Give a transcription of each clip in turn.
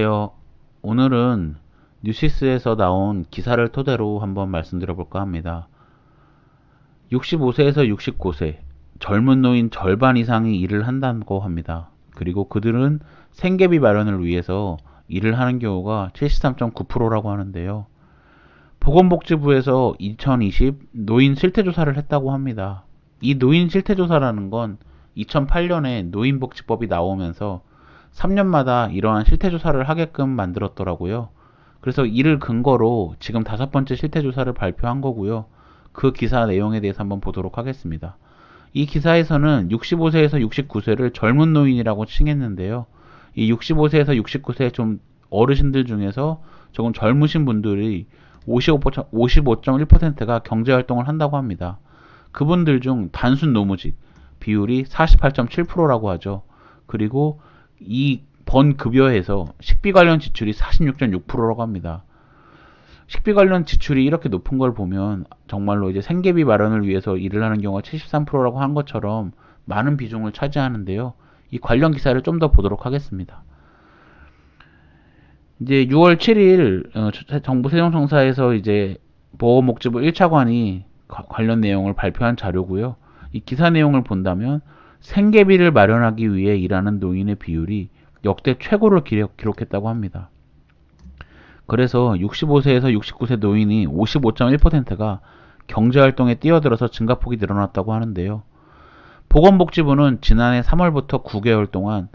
안녕하세요. 오늘은 뉴시스에서 나온 기사를 토대로 한번 말씀드려볼까 합니다. 65세에서 69세 젊은 노인 절반 이상이 일을 한다고 합니다. 그리고 그들은 생계비 마련을 위해서 일을 하는 경우가 73.9%라고 하는데요. 보건복지부에서 2020 노인 실태조사를 했다고 합니다. 이 노인 실태조사라는 건 2008년에 노인복지법이 나오면서 3년마다 이러한 실태조사를 하게끔 만들었더라고요. 그래서 이를 근거로 지금 5번째 실태조사를 발표한 거고요. 그 기사 내용에 대해서 한번 보도록 하겠습니다. 이 기사에서는 65세에서 69세를 젊은 노인이라고 칭했는데요. 이 65세에서 69세 좀 어르신들 중에서 조금 젊으신 분들이 55.1%가 경제활동을 한다고 합니다. 그분들 중 단순 노무직 비율이 48.7%라고 하죠. 그리고 이 번 급여에서 식비 관련 지출이 46.6%라고 합니다. 식비 관련 지출이 이렇게 높은 걸 보면 정말로 이제 생계비 마련을 위해서 일을 하는 경우가 73%라고 한 것처럼 많은 비중을 차지하는데요. 이 관련 기사를 좀 더 보도록 하겠습니다. 이제 6월 7일 정부 세종청사에서 이제 보건복지부 1차관이 관련 내용을 발표한 자료고요. 이 기사 내용을 본다면 생계비를 마련하기 위해 일하는 노인의 비율이 역대 최고를 기록했다고 합니다. 그래서 65세에서 69세 노인이 55.1%가 경제활동에 뛰어들어서 증가폭이 늘어났다고 하는데요. 보건복지부는 지난해 3월부터 9개월 동안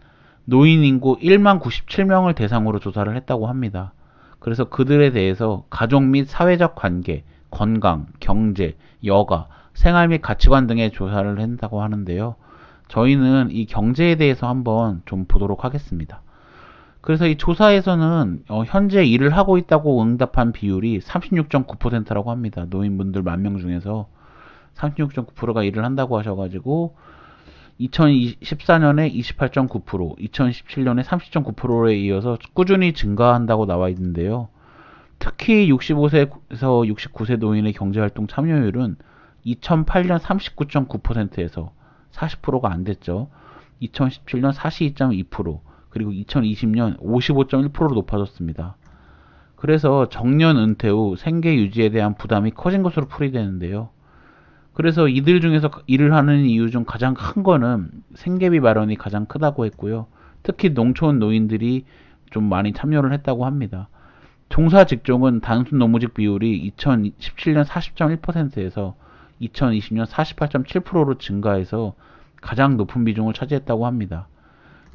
노인 인구 1만 97명을 대상으로 조사를 했다고 합니다. 그래서 그들에 대해서 가족 및 사회적 관계, 건강, 경제, 여가, 생활 및 가치관 등의 조사를 한다고 하는데요. 저희는 이 경제에 대해서 한번 좀 보도록 하겠습니다. 그래서 이 조사에서는 현재 일을 하고 있다고 응답한 비율이 36.9%라고 합니다. 노인분들 10,000명 중에서 36.9%가 일을 한다고 하셔가지고 2014년에 28.9%, 2017년에 30.9%에 이어서 꾸준히 증가한다고 나와 있는데요. 특히 65세에서 69세 노인의 경제활동 참여율은 2008년 39.9%에서 40%가 안 됐죠. 2017년 42.2%, 그리고 2020년 55.1%로 높아졌습니다. 그래서 정년 은퇴 후 생계 유지에 대한 부담이 커진 것으로 풀이되는데요. 그래서 이들 중에서 일을 하는 이유 중 가장 큰 거는 생계비 마련이 가장 크다고 했고요. 특히 농촌 노인들이 좀 많이 참여를 했다고 합니다. 종사 직종은 단순 노무직 비율이 2017년 40.1%에서 2020년 48.7%로 증가해서 가장 높은 비중을 차지했다고 합니다.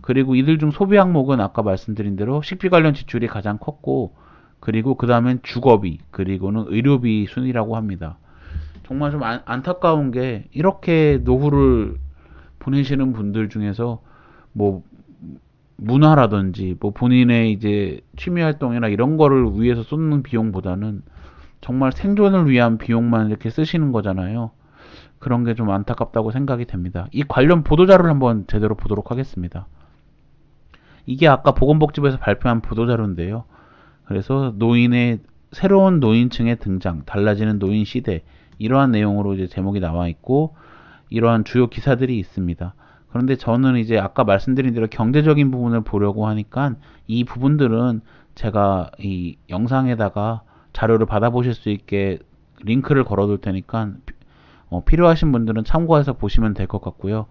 그리고 이들 중 소비 항목은 아까 말씀드린 대로 식비 관련 지출이 가장 컸고, 그리고 그 다음엔 주거비, 그리고는 의료비 순이라고 합니다. 정말 좀 안타까운 게 이렇게 노후를 보내시는 분들 중에서 뭐 문화라든지 뭐 본인의 이제 취미 활동이나 이런 거를 위해서 쏟는 비용보다는 정말 생존을 위한 비용만 이렇게 쓰시는 거잖아요. 그런 게 좀 안타깝다고 생각이 됩니다. 이 관련 보도자료를 한번 제대로 보도록 하겠습니다. 이게 아까 보건복지부에서 발표한 보도자료인데요. 그래서 노인의 새로운 노인층의 등장, 달라지는 노인 시대, 이러한 내용으로 이제 제목이 나와 있고 이러한 주요 기사들이 있습니다. 그런데 저는 이제 아까 말씀드린 대로 경제적인 부분을 보려고 하니까 이 부분들은 제가 이 영상에다가 자료를 받아보실 수 있게 링크를 걸어둘 테니까 필요하신 분들은 참고해서 보시면 될 것 같고요.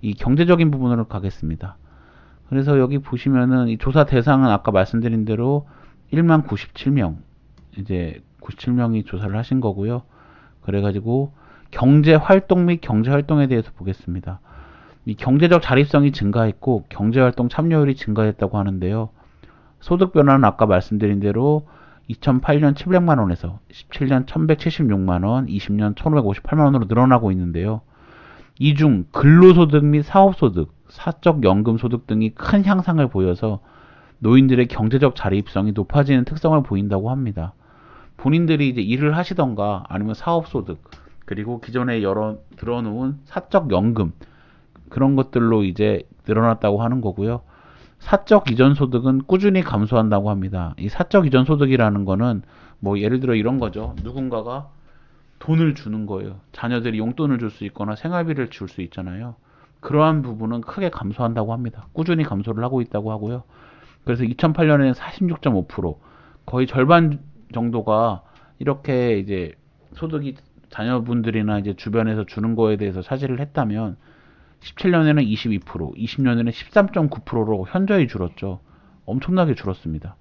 이 경제적인 부분으로 가겠습니다. 그래서 여기 보시면은 이 조사 대상은 아까 말씀드린 대로 1만 97명, 이제 97명이 조사를 하신 거고요. 그래가지고 경제 활동 및 경제 활동에 대해서 보겠습니다. 이 경제적 자립성이 증가했고 경제 활동 참여율이 증가했다고 하는데요. 소득 변화는 아까 말씀드린 대로 2008년 700만 원에서 17년 1176만 원, 20년 1558만 원으로 늘어나고 있는데요. 이 중 근로소득 및 사업소득, 사적연금소득 등이 큰 향상을 보여서 노인들의 경제적 자립성이 높아지는 특성을 보인다고 합니다. 본인들이 이제 일을 하시던가 아니면 사업소득, 그리고 기존에 여러 들어놓은 사적연금, 그런 것들로 이제 늘어났다고 하는 거고요. 사적 이전 소득은 꾸준히 감소한다고 합니다. 이 사적 이전 소득이라는 거는 뭐 예를 들어 이런 거죠. 누군가가 돈을 주는 거예요. 자녀들이 용돈을 줄 수 있거나 생활비를 줄 수 있잖아요. 그러한 부분은 크게 감소한다고 합니다. 꾸준히 감소를 하고 있다고 하고요. 그래서 2008년에는 46.5%, 거의 절반 정도가 이렇게 이제 소득이 자녀분들이나 이제 주변에서 주는 거에 대해서 차지를 했다면 17년에는 22%, 20년에는 13.9%로 현저히 줄었죠. 엄청나게 줄었습니다.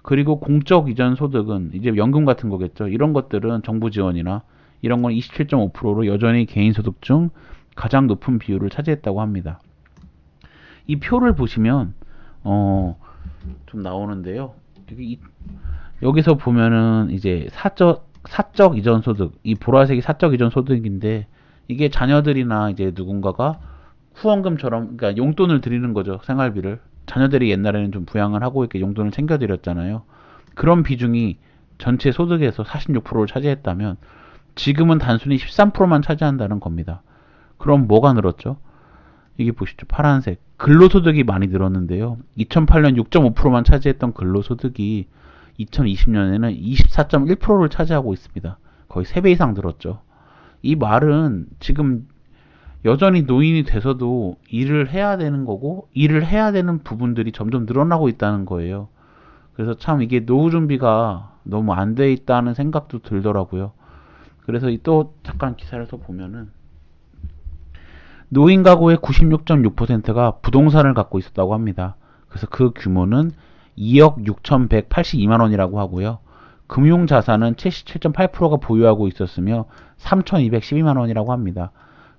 그리고 공적 이전 소득은 이제 연금 같은 거겠죠. 이런 것들은 정부 지원이나 이런 건 27.5%로 여전히 개인 소득 중 가장 높은 비율을 차지했다고 합니다. 이 표를 보시면 좀 나오는데요. 여기서 보면은 이제 사적 이전 소득, 이 보라색이 사적 이전 소득인데 이게 자녀들이나 이제 누군가가 후원금처럼, 그러니까 용돈을 드리는 거죠. 생활비를. 자녀들이 옛날에는 좀 부양을 하고 이렇게 용돈을 챙겨드렸잖아요. 그런 비중이 전체 소득에서 46%를 차지했다면 지금은 단순히 13%만 차지한다는 겁니다. 그럼 뭐가 늘었죠? 이게 보시죠. 파란색. 근로소득이 많이 늘었는데요. 2008년 6.5%만 차지했던 근로소득이 2020년에는 24.1%를 차지하고 있습니다. 거의 3배 이상 늘었죠. 이 말은 지금 여전히 노인이 돼서도 일을 해야 되는 거고, 일을 해야 되는 부분들이 점점 늘어나고 있다는 거예요. 그래서 참 이게 노후 준비가 너무 안 돼 있다는 생각도 들더라고요. 그래서 또 잠깐 기사를 더 보면은 노인 가구의 96.6%가 부동산을 갖고 있었다고 합니다. 그래서 그 규모는 2억 6,182만 원이라고 하고요. 금융 자산은 77.8%가 보유하고 있었으며 3,212만 원이라고 합니다.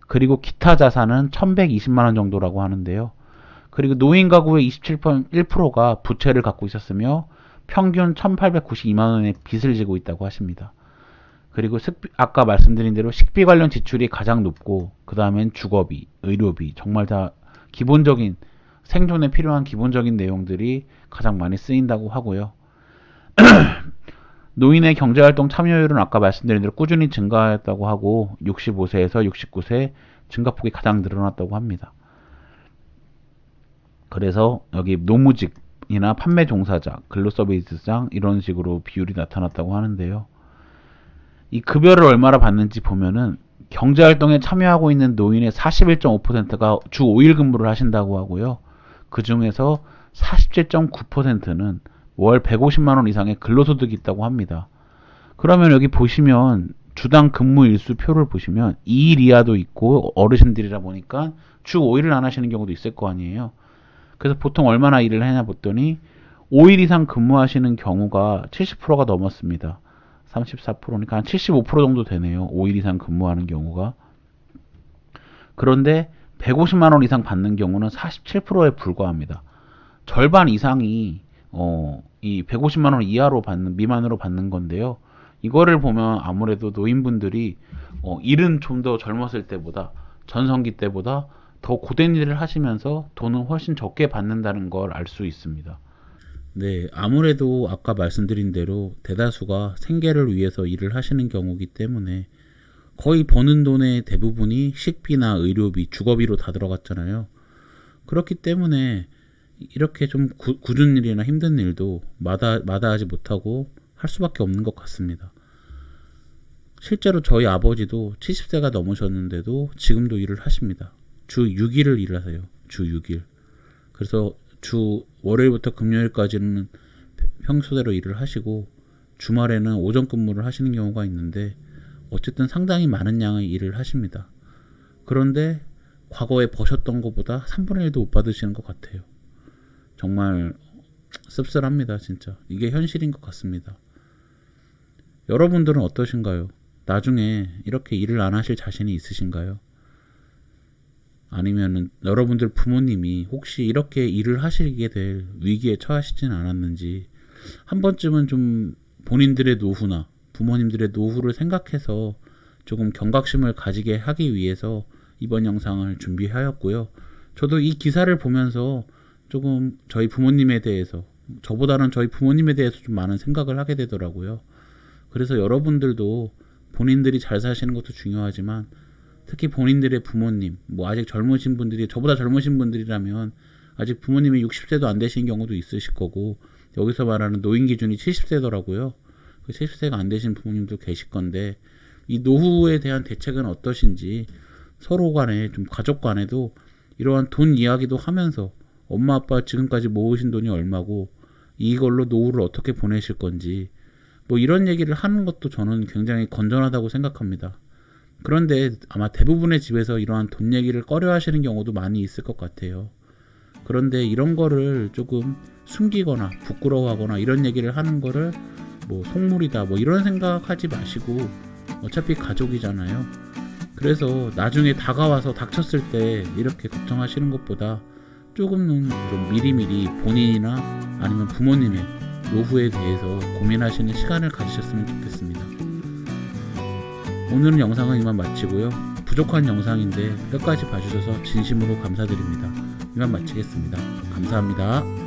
그리고 기타 자산은 1,120만 원 정도라고 하는데요. 그리고 노인 가구의 27.1%가 부채를 갖고 있었으며 평균 1,892만 원의 빚을 지고 있다고 하십니다. 그리고 아까 말씀드린 대로 식비 관련 지출이 가장 높고, 그 다음엔 주거비, 의료비, 정말 다 기본적인, 생존에 필요한 기본적인 내용들이 가장 많이 쓰인다고 하고요. 노인의 경제활동 참여율은 아까 말씀드린 대로 꾸준히 증가했다고 하고 65세에서 69세 증가폭이 가장 늘어났다고 합니다. 그래서 여기 노무직이나 판매 종사자, 근로서비스장 이런 식으로 비율이 나타났다고 하는데요. 이 급여를 얼마나 받는지 보면은 경제활동에 참여하고 있는 노인의 41.5%가 주 5일 근무를 하신다고 하고요. 그 중에서 47.9%는 월 150만 원 이상의 근로소득이 있다고 합니다. 그러면 여기 보시면 주당 근무 일수 표를 보시면 2일 이하도 있고, 어르신들이라 보니까 주 5일을 안 하시는 경우도 있을 거 아니에요. 그래서 보통 얼마나 일을 하냐 봤더니 5일 이상 근무하시는 경우가 70%가 넘었습니다. 34%니까 한 75% 정도 되네요. 5일 이상 근무하는 경우가. 그런데 150만 원 이상 받는 경우는 47%에 불과합니다. 절반 이상이 이 150만 원 이하로 받는, 미만으로 받는 건데요. 이거를 보면 아무래도 노인분들이 일은 좀 더 젊었을 때보다, 전성기 때보다 더 고된 일을 하시면서 돈은 훨씬 적게 받는다는 걸 알 수 있습니다. 네, 아무래도 아까 말씀드린 대로 대다수가 생계를 위해서 일을 하시는 경우이기 때문에 거의 버는 돈의 대부분이 식비나 의료비, 주거비로 다 들어갔잖아요. 그렇기 때문에 이렇게 좀 굳은 일이나 힘든 일도 마다하지 못하고 할 수밖에 없는 것 같습니다. 실제로 저희 아버지도 70세가 넘으셨는데도 지금도 일을 하십니다. 주 6일을 일하세요. 주 6일. 그래서 주 월요일부터 금요일까지는 평소대로 일을 하시고 주말에는 오전 근무를 하시는 경우가 있는데 어쨌든 상당히 많은 양의 일을 하십니다. 그런데 과거에 버셨던 것보다 3분의 1도 못 받으시는 것 같아요. 정말 씁쓸합니다. 진짜 이게 현실인 것 같습니다. 여러분들은 어떠신가요? 나중에 이렇게 일을 안 하실 자신이 있으신가요? 아니면은 여러분들 부모님이 혹시 이렇게 일을 하시게 될 위기에 처하시진 않았는지 한 번쯤은 좀 본인들의 노후나 부모님들의 노후를 생각해서 조금 경각심을 가지게 하기 위해서 이번 영상을 준비하였고요. 저도 이 기사를 보면서 조금 저희 부모님에 대해서, 저보다는 저희 부모님에 대해서 좀 많은 생각을 하게 되더라고요. 그래서 여러분들도 본인들이 잘 사시는 것도 중요하지만 특히 본인들의 부모님, 뭐 아직 젊으신 분들이, 저보다 젊으신 분들이라면 아직 부모님이 60세도 안 되신 경우도 있으실 거고, 여기서 말하는 노인 기준이 70세더라고요. 70세가 안 되신 부모님도 계실 건데, 이 노후에 대한 대책은 어떠신지 서로 간에, 좀 가족 간에도 이러한 돈 이야기도 하면서 엄마 아빠 지금까지 모으신 돈이 얼마고 이걸로 노후를 어떻게 보내실 건지 뭐 이런 얘기를 하는 것도 저는 굉장히 건전하다고 생각합니다. 그런데 아마 대부분의 집에서 이러한 돈 얘기를 꺼려 하시는 경우도 많이 있을 것 같아요. 그런데 이런 거를 조금 숨기거나 부끄러워하거나 이런 얘기를 하는 거를 뭐 속물이다 뭐 이런 생각하지 마시고 어차피 가족이잖아요. 그래서 나중에 다가와서 닥쳤을 때 이렇게 걱정하시는 것보다 조금은 좀 미리미리 본인이나 아니면 부모님의 노후에 대해서 고민하시는 시간을 가지셨으면 좋겠습니다. 오늘은 영상은 이만 마치고요. 부족한 영상인데 끝까지 봐주셔서 진심으로 감사드립니다. 이만 마치겠습니다. 감사합니다.